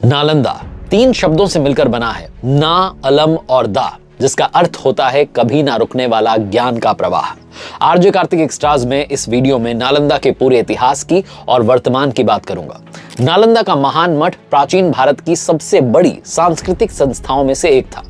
नालंदा 3 शब्दों से मिलकर बना है, ना, अलम और दा, जिसका अर्थ होता है कभी ना रुकने वाला ज्ञान का प्रवाह। आरजे कार्तिक एक्स्ट्राज में इस वीडियो में नालंदा के पूरे इतिहास की और वर्तमान की बात करूंगा। नालंदा का महान मठ प्राचीन भारत की सबसे बड़ी सांस्कृतिक संस्थाओं में से एक था।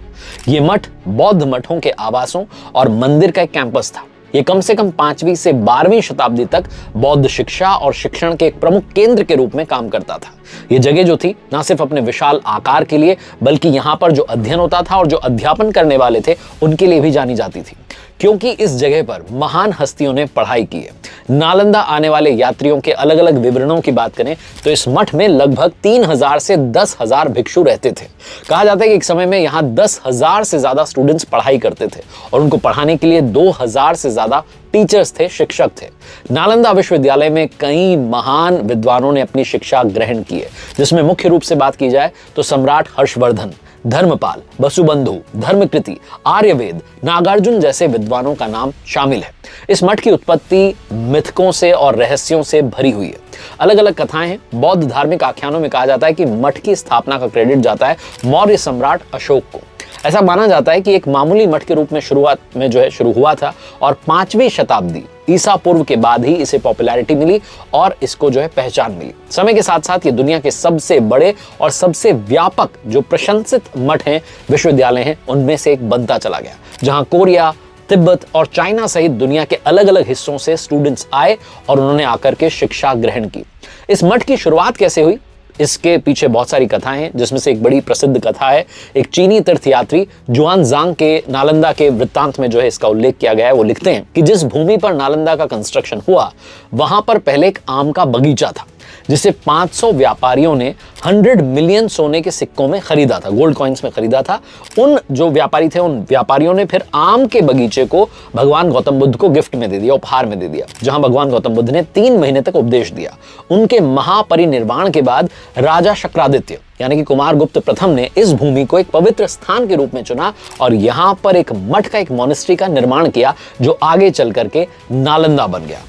यह मठ बौद्ध मठों के आवासों और मंदिर का एक कैंपस था। यह कम से कम 5वीं से 12वीं शताब्दी तक बौद्ध शिक्षा और शिक्षण के एक प्रमुख केंद्र के रूप में काम करता था। यह जगह जो थी न सिर्फ अपने विशाल आकार के लिए, बल्कि यहां पर जो अध्ययन होता था और जो अध्यापन करने वाले थे उनके लिए भी जानी जाती थी, क्योंकि इस जगह पर महान हस्तियों ने पढ़ाई की है। नालंदा आने वाले यात्रियों के अलग अलग विवरणों की बात करें तो इस मठ में लगभग 3000 से 10,000 भिक्षु रहते थे। कहा जाता है कि एक समय में यहाँ 10,000 से ज्यादा स्टूडेंट्स पढ़ाई करते थे और उनको पढ़ाने के लिए 2000 से ज्यादा टीचर्स थे, शिक्षक थे। नालंदा विश्वविद्यालय में कई महान विद्वानों ने अपनी शिक्षा ग्रहण की है, जिसमें मुख्य रूप से बात की जाए तो सम्राट हर्षवर्धन, धर्मपाल, वसुबंधु, धर्मकृति, आर्यवेद, नागार्जुन जैसे विद्वानों का नाम शामिल है। इस मठ की उत्पत्ति मिथकों से और रहस्यों से भरी हुई है। अलग अलग कथाएं हैं। बौद्ध धार्मिक आख्यानों में कहा जाता है कि मठ की स्थापना का क्रेडिट जाता है मौर्य सम्राट अशोक को। ऐसा माना जाता है कि एक मामूली मठ के रूप में शुरुआत में शुरू हुआ था और 5वीं शताब्दी ईसा पूर्व के बाद ही इसे पॉपुलैरिटी मिली और इसको पहचान मिली। समय के साथ साथ ये दुनिया के सबसे बड़े और सबसे व्यापक जो प्रशंसित मठ हैं, विश्वविद्यालय हैं, उनमें से एक बनता चला गया, जहां कोरिया, तिब्बत और चाइना सहित दुनिया के अलग अलग हिस्सों से स्टूडेंट्स आए और उन्होंने आकर के शिक्षा ग्रहण की। इस मठ की शुरुआत कैसे हुई, इसके पीछे बहुत सारी कथाएं हैं, जिसमें से एक बड़ी प्रसिद्ध कथा है। एक चीनी तीर्थयात्री जुआनजांग के नालंदा के वृत्तांत में इसका उल्लेख किया गया है। वो लिखते हैं कि जिस भूमि पर नालंदा का कंस्ट्रक्शन हुआ, वहां पर पहले एक आम का बगीचा था, जिसे 500 व्यापारियों ने 100 मिलियन सोने के सिक्कों में खरीदा था, गोल्ड कॉइन्स में खरीदा था। उन जो व्यापारी थे, उन व्यापारियों ने फिर आम के बगीचे को भगवान गौतम बुद्ध को गिफ्ट में दे दिया, उपहार में दे दिया, जहां भगवान गौतम बुद्ध ने 3 महीने तक उपदेश दिया। उनके महापरिनिर्वाण के बाद राजा शक्रादित्य यानी कि कुमारगुप्त प्रथम ने इस भूमि को एक पवित्र स्थान के रूप में चुना और यहां पर एक मठ का, एक मॉनेस्ट्री का निर्माण किया, जो आगे चल करके नालंदा बन गया।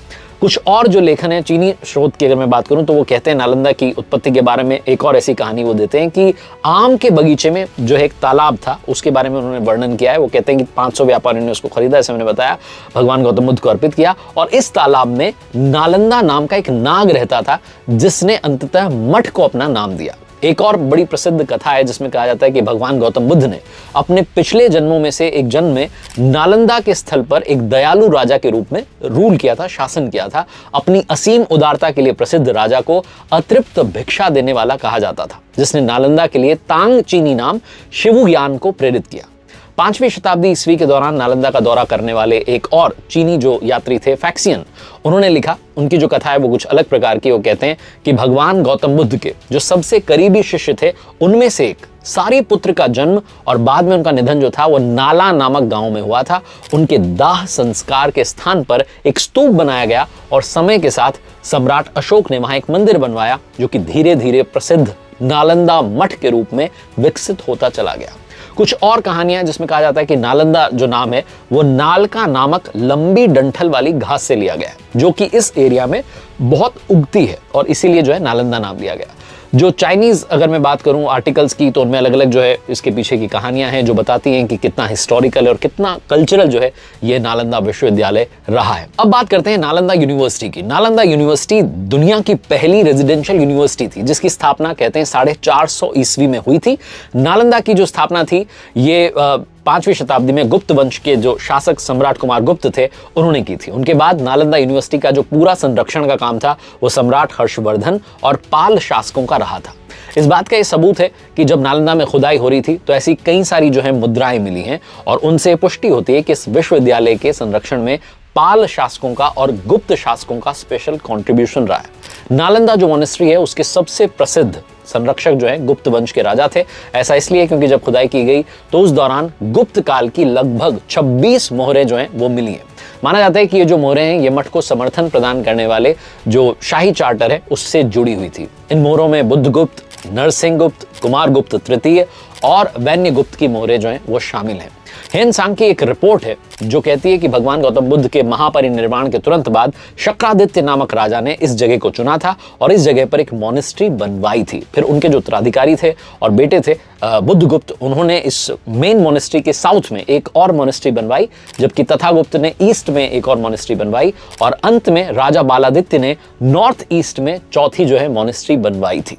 कुछ और जो लेखन है चीनी स्रोत की अगर मैं बात करूं तो वो कहते हैं नालंदा की उत्पत्ति के बारे में एक और ऐसी कहानी वो देते हैं कि आम के बगीचे में एक तालाब था, उसके बारे में उन्होंने वर्णन किया है। वो कहते हैं कि 500 व्यापारियों ने उसको खरीदा, ऐसे मैंने बताया, भगवान गौतम बुद्ध को अर्पित किया और इस तालाब में नालंदा नाम का एक नाग रहता था, जिसने अंततः मठ को अपना नाम दिया। एक और बड़ी प्रसिद्ध कथा है जिसमें कहा जाता है कि भगवान गौतम बुद्ध ने अपने पिछले जन्मों में से एक जन्म में नालंदा के स्थल पर एक दयालु राजा के रूप में रूल किया था, शासन किया था। अपनी असीम उदारता के लिए प्रसिद्ध राजा को अतृप्त भिक्षा देने वाला कहा जाता था, जिसने नालंदा के लिए तांग चीनी नाम शिवुज्ञान को प्रेरित किया। 5वीं शताब्दी ईस्वी के दौरान नालंदा का दौरा करने वाले एक और चीनी जो यात्री थे, फैक्सियन, उन्होंने लिखा, उनकी जो कथा है वो कुछ अलग प्रकार की। वो कहते हैं कि भगवान गौतम बुद्ध के जो सबसे करीबी शिष्य थे, उनमें से एक सारिपुत्र का जन्म और बाद में उनका निधन जो था वो नाला नामक गांव में हुआ था। उनके दाह संस्कार के स्थान पर एक स्तूप बनाया गया और समय के साथ सम्राट अशोक ने वहां एक मंदिर बनवाया, जो कि धीरे धीरे प्रसिद्ध नालंदा मठ के रूप में विकसित होता चला गया। कुछ और कहानियां जिसमें कहा जाता है कि नालंदा जो नाम है वो नालका नामक लंबी डंठल वाली घास से लिया गया है, जो कि इस एरिया में बहुत उगती है और इसीलिए नालंदा नाम लिया गया। जो चाइनीज अगर मैं बात करूं आर्टिकल्स की, तो उनमें अलग अलग इसके पीछे की कहानियां हैं, जो बताती हैं कि कितना हिस्टोरिकल है और कितना कल्चरल ये नालंदा विश्वविद्यालय रहा है। अब बात करते हैं नालंदा यूनिवर्सिटी की। नालंदा यूनिवर्सिटी दुनिया की पहली रेजिडेंशियल यूनिवर्सिटी थी, जिसकी स्थापना कहते हैं 450 ईस्वी में हुई थी। नालंदा की जो स्थापना थी ये 5वीं शताब्दी में गुप्त वंश के जो शासक सम्राट कुमारगुप्त थे, उन्होंने की थी। उनके बाद नालंदा यूनिवर्सिटी का जो पूरा संरक्षण का काम था वो सम्राट हर्षवर्धन और पाल शासकों का रहा था। इस बात का ये सबूत है कि जब नालंदा में खुदाई हो रही थी तो ऐसी कई सारी मुद्राएं मिली हैं और उनसे पुष्टि होती है कि इस विश्वविद्यालय के संरक्षण में पाल शासकों का और गुप्त शासकों का स्पेशल कंट्रीब्यूशन रहा है। नालंदा जो मॉनेस्ट्री है उसके सबसे प्रसिद्ध संरक्षक गुप्त वंश के राजा थे। ऐसा इसलिए क्योंकि जब खुदाई की गई तो उस दौरान गुप्त काल की लगभग 26 मोहरें वो मिली हैं। माना जाता है कि ये जो मोहरें हैं ये मठ को समर्थन प्रदान करने वाले जो शाही चार्टर है उससे जुड़ी हुई थी। इन मोहरों में बुद्धगुप्त, नरसिंह गुप्त, कुमारगुप्त तृतीय और वैन्यगुप्त की मोहरें वो शामिल हैं। हेन सांग की एक रिपोर्ट है जो कहती है कि भगवान गौतम बुद्ध के महापरिनिर्वाण के तुरंत बाद शक्रादित्य नामक राजा ने इस जगह को चुना था और इस जगह पर एक मॉनेस्ट्री बनवाई थी। फिर उनके जो उत्तराधिकारी थे और बेटे थे बुद्धगुप्त, उन्होंने इस मेन मॉनेस्ट्री के साउथ में एक और मॉनेस्ट्री बनवाई, जबकि तथागुप्त ने ईस्ट में एक और मॉनेस्ट्री बनवाई और अंत में राजा बालादित्य ने नॉर्थ ईस्ट में चौथी जो है मॉनेस्ट्री बनवाई थी।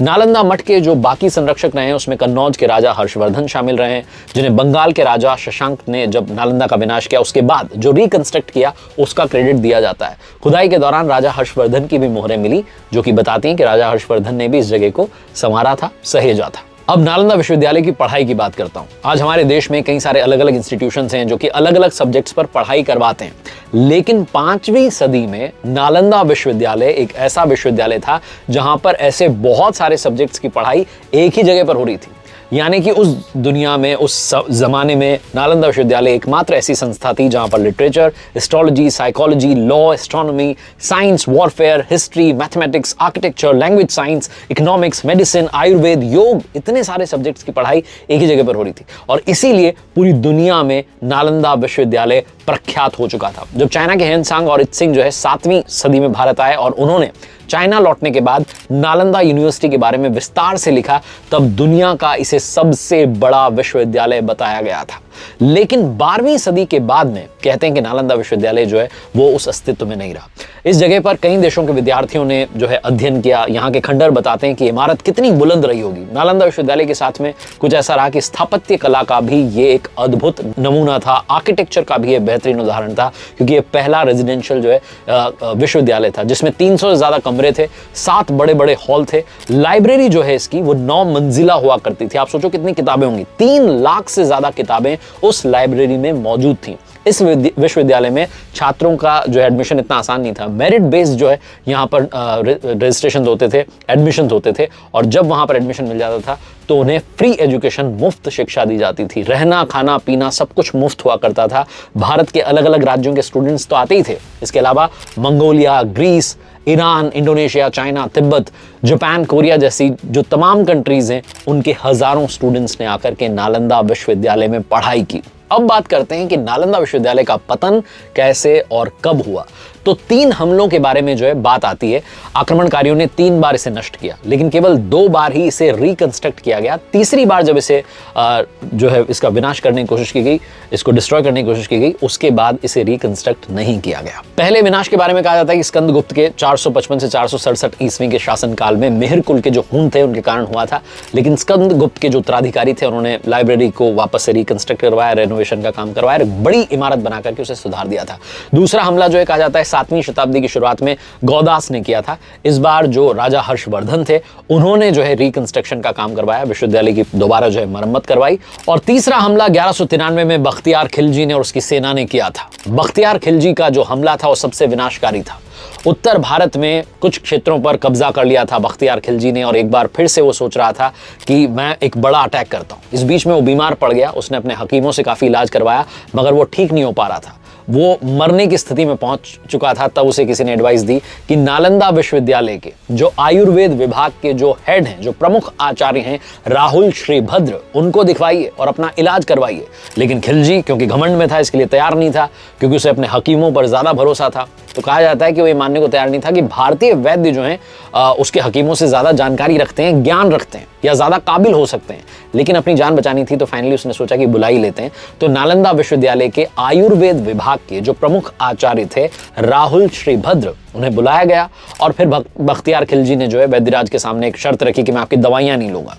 नालंदा मठ के जो बाकी संरक्षक रहे हैं उसमें कन्नौज के राजा हर्षवर्धन शामिल रहे हैं, जिन्हें बंगाल के राजा शशांक ने जब नालंदा का विनाश किया उसके बाद जो रिकंस्ट्रक्ट किया उसका क्रेडिट दिया जाता है। खुदाई के दौरान राजा हर्षवर्धन की भी मोहरें मिली जो कि बताती हैं कि राजा हर्षवर्धन ने भी इस जगह को संवारा था, सहेजा था। अब नालंदा विश्वविद्यालय की पढ़ाई की बात करता हूं। आज हमारे देश में कई सारे अलग अलग इंस्टीट्यूशंस हैं जो कि अलग अलग सब्जेक्ट्स पर पढ़ाई करवाते हैं, लेकिन 5वीं सदी में नालंदा विश्वविद्यालय एक ऐसा विश्वविद्यालय था जहां पर ऐसे बहुत सारे सब्जेक्ट्स की पढ़ाई एक ही जगह पर हो रही थी। यानी कि उस दुनिया में, उस जमाने में नालंदा विश्वविद्यालय एकमात्र ऐसी संस्था थी जहां पर literature, astrology, psychology, law, astronomy, science, warfare, history, mathematics, architecture, language science, economics, medicine, Ayurveda, योग, इतने सारे सब्जेक्ट्स की पढ़ाई एक ही जगह पर हो रही थी और इसीलिए पूरी दुनिया में नालंदा विश्वविद्यालय प्रख्यात हो चुका था। जब चाइना के हेन सांग और इत्सिंग जो है 7वीं सदी में भारत आए और उन्होंने चाइना लौटने के बाद नालंदा यूनिवर्सिटी के बारे में विस्तार से लिखा, तब दुनिया का इसे सबसे बड़ा विश्वविद्यालय बताया गया था। लेकिन 12वीं सदी के बाद में कहते हैं कि नालंदा विश्वविद्यालय जो है वो उस अस्तित्व में नहीं रहा। इस जगह पर कई देशों के विद्यार्थियों ने जो है अध्ययन किया। यहाँ के खंडहर बताते हैं कि इमारत कितनी बुलंद रही होगी। नालंदा विश्वविद्यालय के साथ में कुछ ऐसा रहा कि स्थापत्य कला का भी ये एक अद्भुत नमूना था, आर्किटेक्चर का भी ये बेहतरीन उदाहरण था, क्योंकि ये पहला रेजिडेंशियल जो है विश्वविद्यालय था जिसमें 300 से ज्यादा कमरे थे, 7 बड़े बड़े हॉल थे। लाइब्रेरी जो है इसकी वो 9 मंजिला हुआ करती थी। आप सोचो कितनी किताबें होंगी, 3 लाख से ज्यादा किताबें उस लाइब्रेरी में मौजूद थी। इस विश्वविद्यालय में छात्रों का जो है एडमिशन इतना आसान नहीं था। मेरिट बेस्ड जो है यहाँ पर रजिस्ट्रेशन होते थे, एडमिशन होते थे और जब वहाँ पर एडमिशन मिल जाता था तो उन्हें फ्री एजुकेशन, मुफ्त शिक्षा दी जाती थी। रहना, खाना, पीना सब कुछ मुफ्त हुआ करता था। भारत के अलग अलग राज्यों के स्टूडेंट्स तो आते ही थे, इसके अलावा Mongolia, Greece, Iran, Indonesia, China, Tibet, Japan, Korea जैसी जो तमाम कंट्रीज हैं उनके हजारों स्टूडेंट्स ने आकर के नालंदा विश्वविद्यालय में पढ़ाई की। अब बात करते हैं कि नालंदा विश्वविद्यालय का पतन कैसे और कब हुआ। तो 3 हमलों के बारे में जो है बात आती है। आक्रमणकारियों ने 3 बार इसे नष्ट किया, लेकिन केवल 2 बार ही इसे रिकंस्ट्रक्ट किया गया। तीसरी बार जब इसे जो है इसका विनाश करने की कोशिश की गई, इसको डिस्ट्रॉय करने की कोशिश की गई, उसके बाद इसे रिकंस्ट्रक्ट नहीं किया गया। पहले विनाश के बारे में कहा जाता है कि स्कंदगुप्त के 455 से 467 ईस्वी के शासनकाल में मेहर कुल के जो खून थे उनके कारण हुआ था, लेकिन स्कंदगुप्त के जो उत्तराधिकारी थे उन्होंने लाइब्रेरी को वापस से रिकंस्ट्रक्ट करवाया, रेनोवेशन का काम करवाया, एक बड़ी इमारत बना करके उसे सुधार दिया था। दूसरा हमला जो है कहा जाता है 7वीं शताब्दी की शुरुआत में गौदास ने किया था। इस बार जो राजा हर्षवर्धन थे उन्होंने जो है रिकंस्ट्रक्शन का काम करवाया, विश्वविद्यालय की दोबारा जो है मरम्मत करवाई। और तीसरा हमला 1193 में बख्तियार खिलजी ने और उसकी सेना ने किया था। बख्तियार खिलजी का जो हमला था वो सबसे विनाशकारी था। उत्तर भारत में कुछ क्षेत्रों पर कब्जा कर लिया था बख्तियार खिलजी ने और एक बार फिर से वो सोच रहा था कि मैं एक बड़ा अटैक करता हूं। इस बीच में वो बीमार पड़ गया, उसने अपने हकीमों से काफी इलाज करवाया मगर वो ठीक नहीं हो पा रहा था, वो मरने की स्थिति में पहुंच चुका था। तब उसे किसी ने एडवाइस दी कि नालंदा विश्वविद्यालय के जो आयुर्वेद विभाग के जो हेड हैं, जो प्रमुख आचार्य हैं राहुल श्रीभद्र, उनको दिखवाइए और अपना इलाज करवाइए। लेकिन खिलजी क्योंकि घमंड में था इसके लिए तैयार नहीं था, क्योंकि उसे अपने हकीमों पर ज्यादा भरोसा था। तो कहा जाता है कि वो ये मानने को तैयार नहीं था कि भारतीय वैद्य जो हैं उसके हकीमों से ज्यादा जानकारी रखते हैं, ज्ञान रखते हैं या ज्यादा काबिल हो सकते हैं, लेकिन अपनी जान बचानी थी तो फाइनली उसने सोचा कि बुला ही लेते हैं। तो नालंदा विश्वविद्यालय के आयुर्वेद विभाग के जो प्रमुख आचार्य थे राहुल श्रीभद्र, उन्हें बुलाया गया और फिर बख्तियार खिलजी ने जो है वैद्यराज के सामने एक शर्त रखी कि मैं आपकी दवाइयां नहीं लूंगा।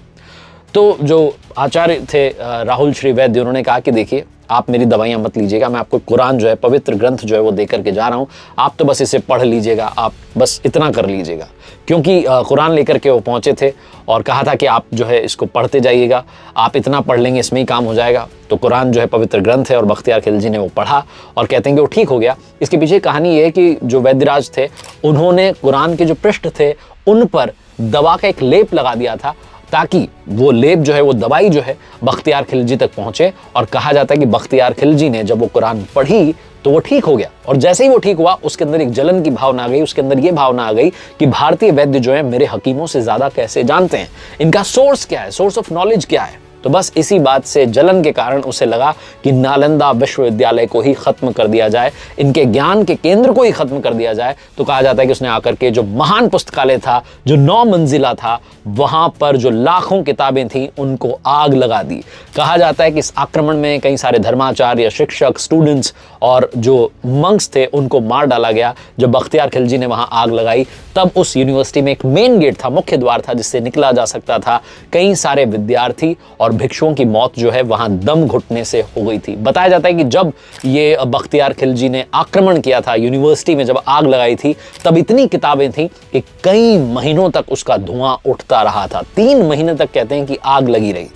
तो जो आचार्य थे राहुल श्री वैद्य, उन्होंने कहा कि देखिए आप मेरी दवाइयां मत लीजिएगा, मैं आपको कुरान जो है, पवित्र ग्रंथ जो है वो दे करके जा रहा हूं, आप तो बस इसे पढ़ लीजिएगा, आप बस इतना कर लीजिएगा। क्योंकि कुरान लेकर के वो पहुंचे थे और कहा था कि आप जो है इसको पढ़ते जाइएगा, आप इतना पढ़ लेंगे इसमें ही काम हो जाएगा। तो कुरान जो है पवित्र ग्रंथ है और बख्तियार खिलजी ने वो पढ़ा और कहते हैं कि वो ठीक हो गया। इसके पीछे कहानी ये है कि जो वैद्यराज थे उन्होंने कुरान के जो पृष्ठ थे उन पर दवा का एक लेप लगा दिया था, ताकि वो लेप जो है, वो दवाई जो है बख्तियार खिलजी तक पहुंचे। और कहा जाता है कि बख्तियार खिलजी ने जब वो कुरान पढ़ी तो वो ठीक हो गया और जैसे ही वो ठीक हुआ उसके अंदर एक जलन की भावना आ गई, उसके अंदर ये भावना आ गई कि भारतीय वैद्य जो है मेरे हकीमों से ज्यादा कैसे जानते हैं, इनका सोर्स क्या है, सोर्स ऑफ नॉलेज क्या है। तो बस इसी बात से जलन के कारण उसे लगा कि नालंदा विश्वविद्यालय को ही खत्म कर दिया जाए, इनके ज्ञान के केंद्र को ही खत्म कर दिया जाए। तो कहा जाता है कि उसने आकर के जो महान पुस्तकालय था, जो 9 मंजिला था, वहां पर जो लाखों किताबें थी उनको आग लगा दी। कहा जाता है कि इस आक्रमण में कई सारे धर्माचार्य, शिक्षक, स्टूडेंट्स और जो मंक्स थे उनको मार डाला गया। जब बख्तियार खिलजी ने वहां आग लगाई तब उस यूनिवर्सिटी में एक मेन गेट था, मुख्य द्वार था जिससे निकला जा सकता था। कई सारे विद्यार्थी और भिक्षुओं की मौत जो है वहां दम घुटने से हो गई थी। बताया जाता है कि जब ये बख्तियार खिलजी ने आक्रमण किया था यूनिवर्सिटी में, जब आग लगाई थी, तब इतनी किताबें थी कि कई महीनों तक उसका धुआं उठता रहा था। 3 महीने तक कहते हैं कि आग लगी रही।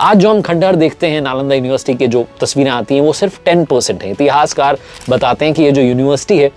आज जो हम खंडहर देखते हैं नालंदा यूनिवर्सिटी की जो तस्वीरें आती हैं वो सिर्फ 10% है। इतिहासकार बताते हैं कि ये जो यूनिवर्सिटी है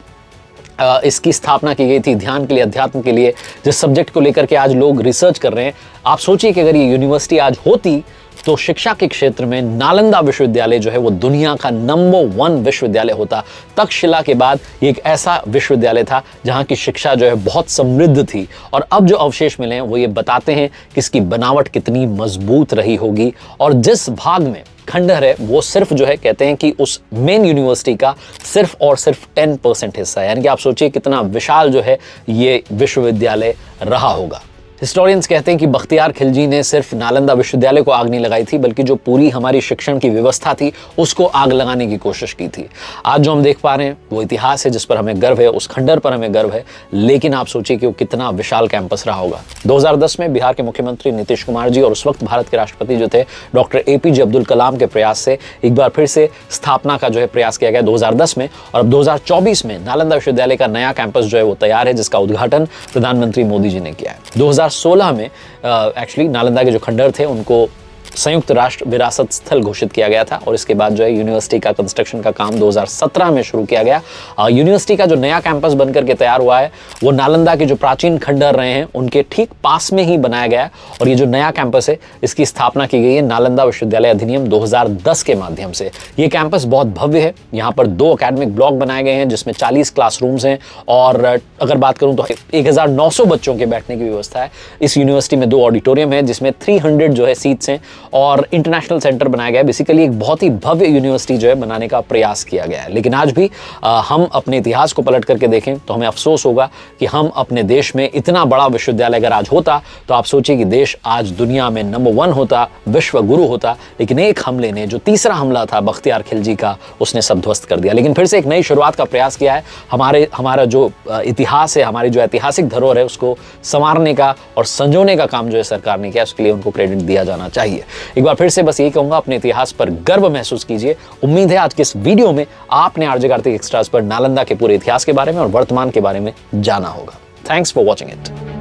इसकी स्थापना की गई थी ध्यान के लिए, अध्यात्म के लिए, जिस सब्जेक्ट को लेकर के आज लोग रिसर्च कर रहे हैं। आप सोचिए कि अगर ये यूनिवर्सिटी आज होती तो शिक्षा के क्षेत्र में नालंदा विश्वविद्यालय जो है वो दुनिया का नंबर 1 विश्वविद्यालय होता। तक्षशिला के बाद ये एक ऐसा विश्वविद्यालय था जहां की शिक्षा जो है बहुत समृद्ध थी। और अब जो अवशेष मिले हैं वो ये बताते हैं कि इसकी बनावट कितनी मजबूत रही होगी। और जिस भाग में खंडहर है वो सिर्फ जो है कहते हैं कि उस मेन यूनिवर्सिटी का सिर्फ और सिर्फ 10% हिस्सा है। यानी कि आप सोचिए कितना विशाल जो है ये विश्वविद्यालय रहा होगा। हिस्टोरियंस कहते हैं कि बख्तियार खिलजी ने सिर्फ नालंदा विश्वविद्यालय को आग नहीं लगाई थी, बल्कि जो पूरी हमारी शिक्षण की व्यवस्था थी उसको आग लगाने की कोशिश की थी। आज जो हम देख पा रहे हैं वो इतिहास है जिस पर हमें गर्व है, उस खंडहर पर हमें गर्व है। लेकिन आप सोचिए कि वो कितना विशाल कैंपस रहा होगा। 2010 में बिहार के मुख्यमंत्री नीतीश कुमार जी और उस वक्त भारत के राष्ट्रपति जो थे डॉक्टर APJ अब्दुल कलाम के प्रयास से एक बार फिर से स्थापना का जो है प्रयास किया गया 2010 में। और अब 2024 में नालंदा विश्वविद्यालय का नया कैंपस जो है वो तैयार है, जिसका उद्घाटन प्रधानमंत्री मोदी जी ने किया है। 2016 में एक्चुअली नालंदा के जो खंडहर थे उनको संयुक्त राष्ट्र विरासत स्थल घोषित किया गया था। और इसके बाद जो है यूनिवर्सिटी का कंस्ट्रक्शन का काम 2017 में शुरू किया गया। यूनिवर्सिटी का जो नया कैंपस बनकर के तैयार हुआ है वो नालंदा के जो प्राचीन खंडहर रहे हैं उनके ठीक पास में ही बनाया गया है। और ये जो नया कैंपस है इसकी स्थापना की गई है नालंदा विश्वविद्यालय अधिनियम 2010 के माध्यम से। ये कैंपस बहुत भव्य है। यहाँ पर 2 एकेडमिक ब्लॉक बनाए गए हैं जिसमें 40 क्लासरूम्स हैं। और अगर बात करूँ तो 1900 बच्चों के बैठने की व्यवस्था है। इस यूनिवर्सिटी में 2 ऑडिटोरियम है जिसमें 300 जो है सीट्स हैं और इंटरनेशनल सेंटर बनाया गया है। बेसिकली एक बहुत ही भव्य यूनिवर्सिटी जो है बनाने का प्रयास किया गया है। लेकिन आज भी हम अपने इतिहास को पलट करके देखें तो हमें अफसोस होगा कि हम अपने देश में इतना बड़ा विश्वविद्यालय अगर आज होता तो आप सोचिए कि देश आज दुनिया में नंबर 1 होता, विश्व गुरु होता। लेकिन एक हमले ने, जो तीसरा हमला था बख्तियार खिलजी का, उसने सब ध्वस्त कर दिया। लेकिन फिर से एक नई शुरुआत का प्रयास किया है। हमारा जो इतिहास है, हमारी जो ऐतिहासिक धरोहर है उसको संवारने का और संजोने का काम जो है सरकार ने किया, उसके लिए उनको क्रेडिट दिया जाना चाहिए। एक बार फिर से बस यही कहूंगा, अपने इतिहास पर गर्व महसूस कीजिए। उम्मीद है आज के इस वीडियो में आपने आरजे कार्तिक एक्स्ट्रास पर नालंदा के पूरे इतिहास के बारे में और वर्तमान के बारे में जाना होगा। Thanks for watching it.